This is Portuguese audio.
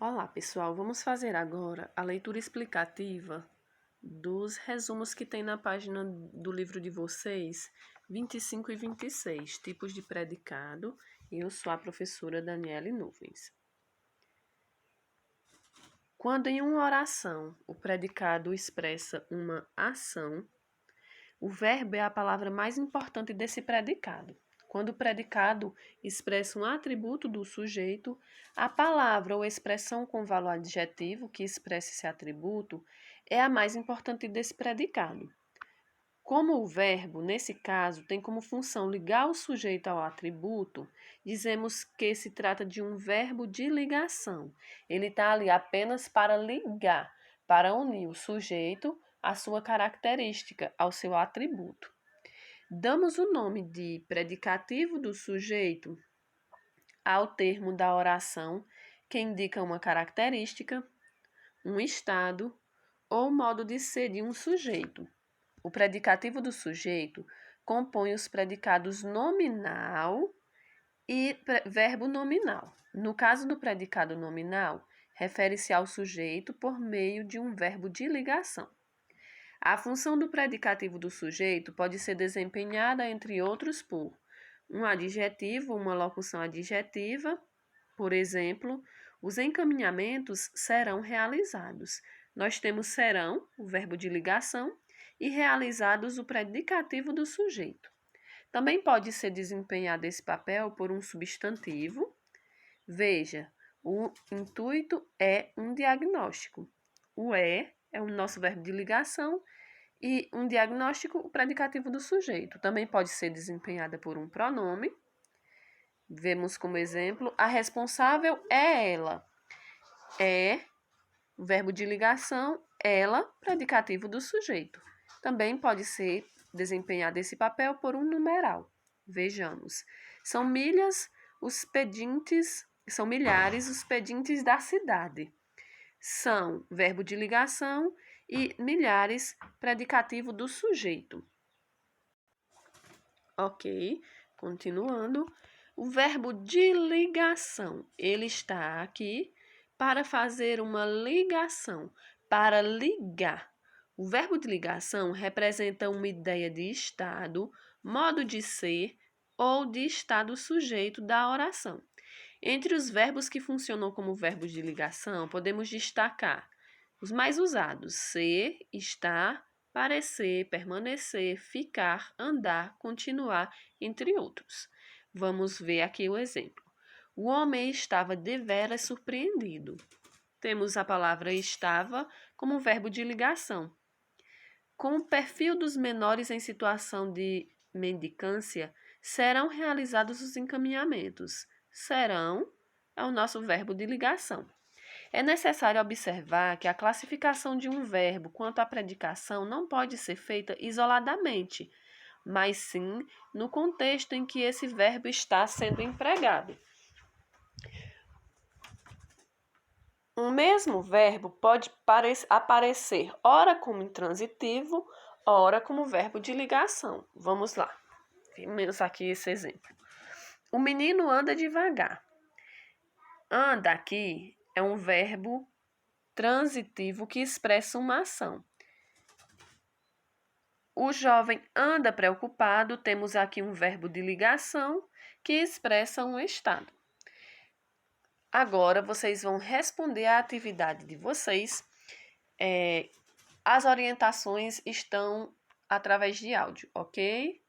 Olá, pessoal. Vamos fazer agora a leitura explicativa dos resumos que tem na página do livro de vocês, 25 e 26, tipos de predicado. Eu sou a professora Daniele Nuvens. Quando em uma oração o predicado expressa uma ação, o verbo é a palavra mais importante desse predicado. Quando o predicado expressa um atributo do sujeito, a palavra ou expressão com valor adjetivo que expressa esse atributo é a mais importante desse predicado. Como o verbo, nesse caso, tem como função ligar o sujeito ao atributo, dizemos que se trata de um verbo de ligação. Ele está ali apenas para ligar, para unir o sujeito à sua característica, ao seu atributo. Damos o nome de predicativo do sujeito ao termo da oração que indica uma característica, um estado ou modo de ser de um sujeito. O predicativo do sujeito compõe os predicados nominal e verbo nominal. No caso do predicado nominal, refere-se ao sujeito por meio de um verbo de ligação. A função do predicativo do sujeito pode ser desempenhada, entre outros, por um adjetivo, uma locução adjetiva. Por exemplo, os encaminhamentos serão realizados. Nós temos serão, o verbo de ligação, e realizados, o predicativo do sujeito. Também pode ser desempenhado esse papel por um substantivo. Veja, o intuito é um diagnóstico. O é o nosso verbo de ligação e um diagnóstico, o predicativo do sujeito. Também pode ser desempenhada por um pronome. Vemos como exemplo, a responsável é ela. É o verbo de ligação, ela, predicativo do sujeito. Também pode ser desempenhado esse papel por um numeral. Vejamos. São milhares os pedintes da cidade. São verbo de ligação e milhares, predicativo do sujeito. Ok, continuando. O verbo de ligação, ele está aqui para fazer uma ligação, para ligar. O verbo de ligação representa uma ideia de estado, modo de ser ou de estado sujeito da oração. Entre os verbos que funcionam como verbos de ligação, podemos destacar os mais usados: ser, estar, parecer, permanecer, ficar, andar, continuar, entre outros. Vamos ver aqui o exemplo. O homem estava deveras surpreendido. Temos a palavra estava como verbo de ligação. Com o perfil dos menores em situação de mendicância, serão realizados os encaminhamentos. Serão é o nosso verbo de ligação. É necessário observar que a classificação de um verbo quanto à predicação não pode ser feita isoladamente, mas sim no contexto em que esse verbo está sendo empregado. Um mesmo verbo pode aparecer ora como intransitivo, ora como verbo de ligação. Vamos lá. Vemos aqui esse exemplo. O menino anda devagar. Anda aqui é um verbo transitivo que expressa uma ação. O jovem anda preocupado, temos aqui um verbo de ligação que expressa um estado. Agora, vocês vão responder à atividade de vocês. As orientações estão através de áudio, ok?